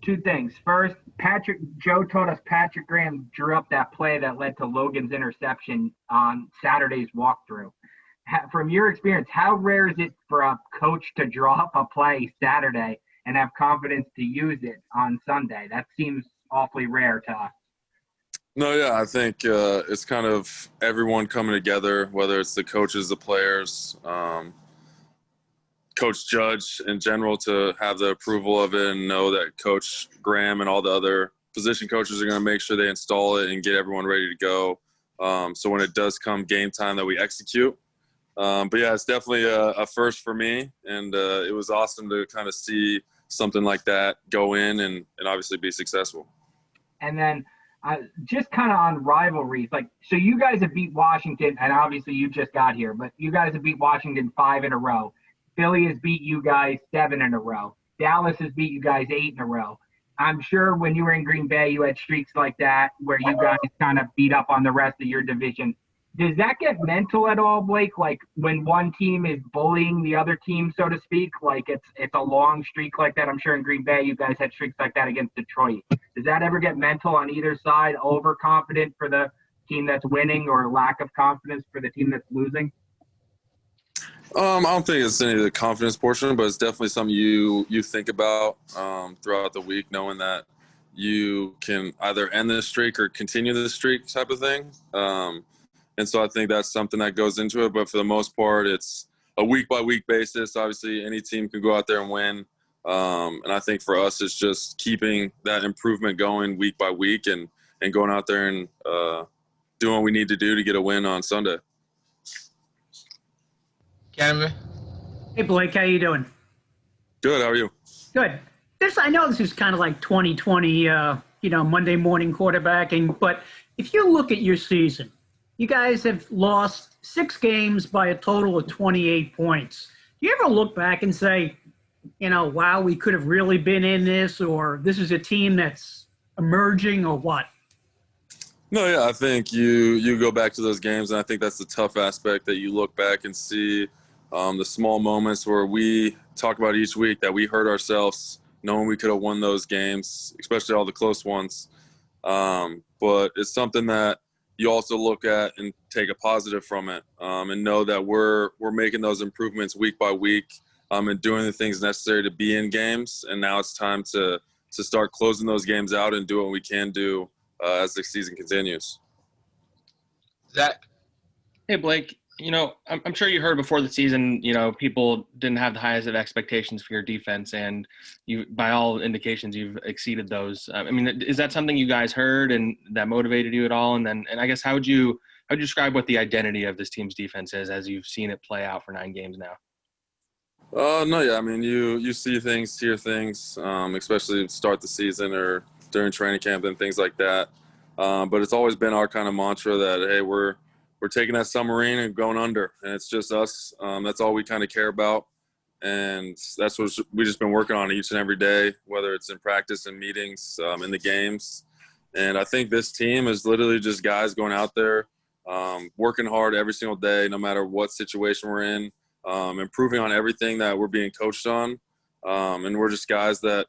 two things. First, Joe told us Patrick Graham drew up that play that led to Logan's interception on Saturday's walkthrough. From your experience, how rare is it for a coach to draw up a play Saturday and have confidence to use it on Sunday? That seems awfully rare to us. No, yeah, I think it's kind of everyone coming together, whether it's the coaches, the players, Coach Judge in general, to have the approval of it and know that Coach Graham and all the other position coaches are going to make sure they install it and get everyone ready to go. So when it does come game time that we execute. But yeah, it's definitely a first for me. And it was awesome to kind of see something like that go in and obviously be successful. And then just kind of on rivalries, so you guys have beat Washington, and obviously you just got here, but you guys have beat Washington 5 in a row. Philly has beat you guys 7 in a row. Dallas has beat you guys 8 in a row. I'm sure when you were in Green Bay, you had streaks like that where you guys kind of beat up on the rest of your division. Does that get mental at all, Blake? Like when one team is bullying the other team, so to speak, like it's a long streak like that. I'm sure in Green Bay, you guys had streaks like that against Detroit. Does that ever get mental on either side, overconfident for the team that's winning or lack of confidence for the team that's losing? I don't think it's any of the confidence portion, but it's definitely something you think about throughout the week, knowing that you can either end the streak or continue the streak type of thing. And so I think that's something that goes into it. But for the most part, it's a week-by-week basis. Obviously, any team can go out there and win. And I think for us, it's just keeping that improvement going week by week and going out there and doing what we need to do to get a win on Sunday. Cameron? Hey, Blake, how you doing? Good. How are you? Good. I know this is kind of like 2020, Monday morning quarterbacking, but if you look at your season, you guys have lost 6 games by a total of 28 points. Do you ever look back and say, wow, we could have really been in this, or this is a team that's emerging, or what? No, yeah, I think you go back to those games, and I think that's the tough aspect, that you look back and see the small moments where we talk about each week that we hurt ourselves knowing we could have won those games, especially all the close ones. But it's something that you also look at and take a positive from it, and know that we're making those improvements week by week, and doing the things necessary to be in games. And now it's time to start closing those games out and do what we can do as the season continues. Zach? Hey, Blake. I'm sure you heard before the season, people didn't have the highest of expectations for your defense, and you, by all indications, you've exceeded those. Is that something you guys heard and that motivated you at all? And I guess how would you describe what the identity of this team's defense is as you've seen it play out for 9 games now? No, yeah. You see things, hear things, especially start the season or during training camp and things like that. But it's always been our kind of mantra that, hey, we're taking that submarine and going under, and it's just us. That's all we kind of care about, and that's what we've just been working on each and every day, whether it's in practice and meetings, in the games. And I think this team is literally just guys going out there, working hard every single day, no matter what situation we're in, improving on everything that we're being coached on, and we're just guys that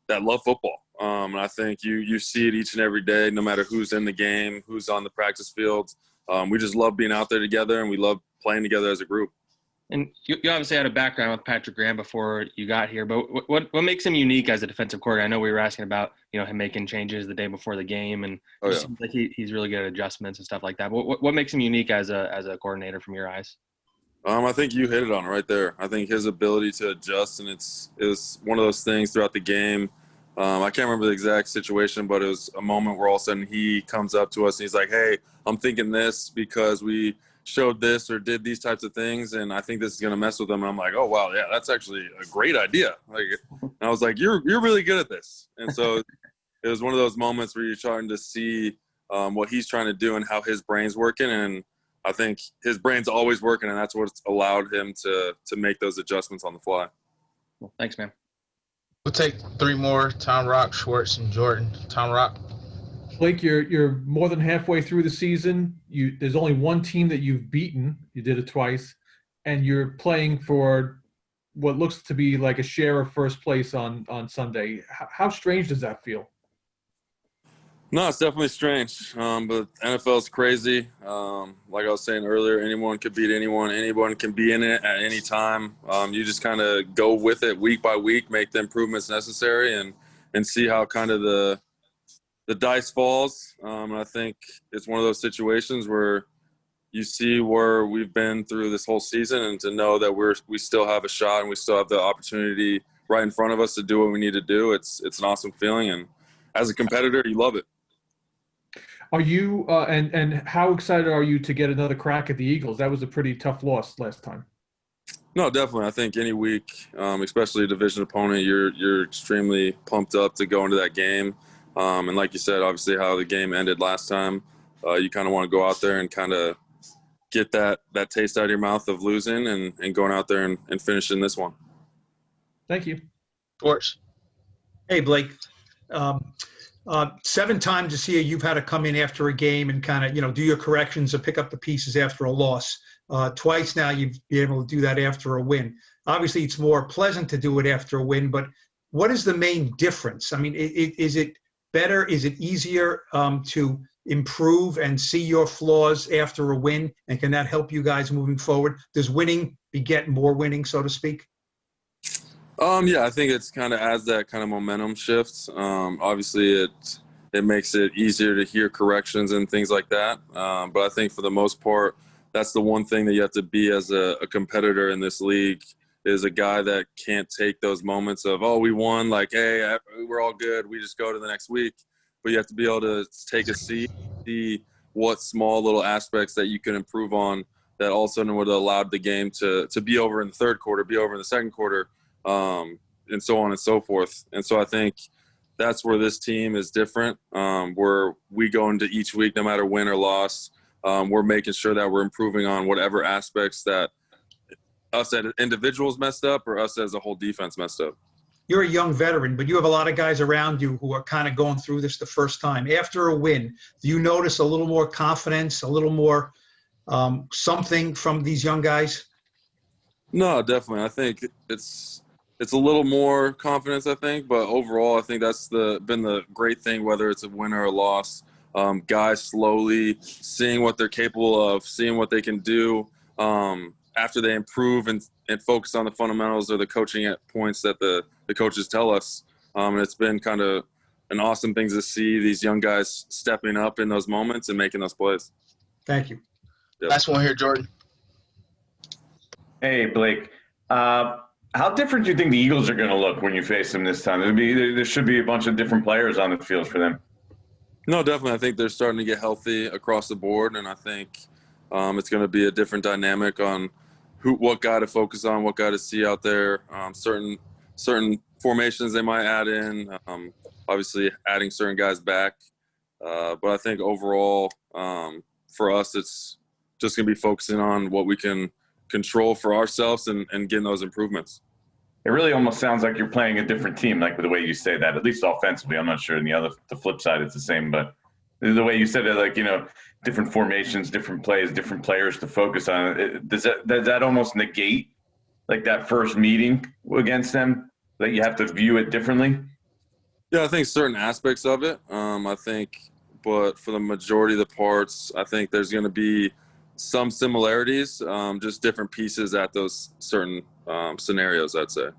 love football. And I think you see it each and every day, no matter who's in the game, who's on the practice field. We just love being out there together, and we love playing together as a group. And you obviously had a background with Patrick Graham before you got here, but what makes him unique as a defensive coordinator? I know we were asking about him making changes the day before the game, and it seems like he's really good at adjustments and stuff like that. But what makes him unique as a coordinator from your eyes? I think you hit it on right there. I think his ability to adjust, and it's one of those things throughout the game. I can't remember the exact situation, but it was a moment where all of a sudden he comes up to us and he's like, hey, I'm thinking this because we showed this or did these types of things, and I think this is going to mess with them. And I'm like, oh, wow, yeah, that's actually a great idea. And I was like, you're really good at this. And so it was one of those moments where you're trying to see what he's trying to do and how his brain's working. And I think his brain's always working, and that's what's allowed him to make those adjustments on the fly. Well, thanks, man. We'll take 3 more, Tom Rock, Schwartz, and Jordan. Tom Rock. Blake, you're more than halfway through the season. There's only one team that you've beaten. You did it twice. And you're playing for what looks to be like a share of first place on Sunday. How strange does that feel? No, it's definitely strange, but NFL is crazy. Like I was saying earlier, anyone could beat anyone. Anyone can be in it at any time. You just kind of go with it week by week, make the improvements necessary, and see how kind of the dice falls. And I think it's one of those situations where you see where we've been through this whole season, and to know that we still have a shot and we still have the opportunity right in front of us to do what we need to do. It's an awesome feeling, and as a competitor, you love it. Are you and how excited are you to get another crack at the Eagles? That was a pretty tough loss last time. No, definitely. I think any week, especially a division opponent, you're extremely pumped up to go into that game. And like you said, obviously how the game ended last time, you kind of want to go out there and kind of get that taste out of your mouth of losing and going out there and finishing this one. Thank you. Of course. Hey, Blake. 7 times this year you've had to come in after a game and kind of, do your corrections or pick up the pieces after a loss. Twice now you've been able to do that after a win. Obviously, it's more pleasant to do it after a win, but what is the main difference? I mean, is it better? Is it easier to improve and see your flaws after a win? And can that help you guys moving forward? Does winning beget more winning, so to speak? Yeah, I think it's kind of as that kind of momentum shifts. Obviously, it makes it easier to hear corrections and things like that. But I think for the most part, that's the one thing that you have to be as a competitor in this league, is a guy that can't take those moments of, oh, we won, like, hey, we're all good, we just go to the next week. But you have to be able to take a seat, see what small little aspects that you can improve on that all of a sudden would have allowed the game to be over in the third quarter, be over in the second quarter, and so on and so forth. And so I think that's where this team is different, where we go into each week, no matter win or loss, we're making sure that we're improving on whatever aspects that us as individuals messed up or us as a whole defense messed up. You're a young veteran, but you have a lot of guys around you who are kind of going through this the first time. After a win, do you notice a little more confidence, a little more something from these young guys? No, definitely. I think it's a little more confidence, I think, but overall, I think that's been the great thing, whether it's a win or a loss. Guys slowly seeing what they're capable of, seeing what they can do after they improve and focus on the fundamentals or the coaching at points that the coaches tell us. And it's been kind of an awesome thing to see these young guys stepping up in those moments and making those plays. Thank you. Yep. Last one here, Jordan. Hey, Blake. How different do you think the Eagles are going to look when you face them this time? There should be a bunch of different players on the field for them. No, definitely. I think they're starting to get healthy across the board, and I think it's going to be a different dynamic on what guy to focus on, what guy to see out there. Certain formations they might add in, obviously adding certain guys back. But I think overall, for us, it's just going to be focusing on what we can control for ourselves and getting those improvements. It really almost sounds like you're playing a different team, like with the way you say that, at least offensively. I'm not sure the flip side it's the same, but the way you said it, like, different formations, different plays, different players to focus on. Does that almost negate like that first meeting against them, that you have to view it differently? Yeah, I think certain aspects of it. But for the majority of the parts, I think there's going to be some similarities, just different pieces at those certain scenarios, I'd say.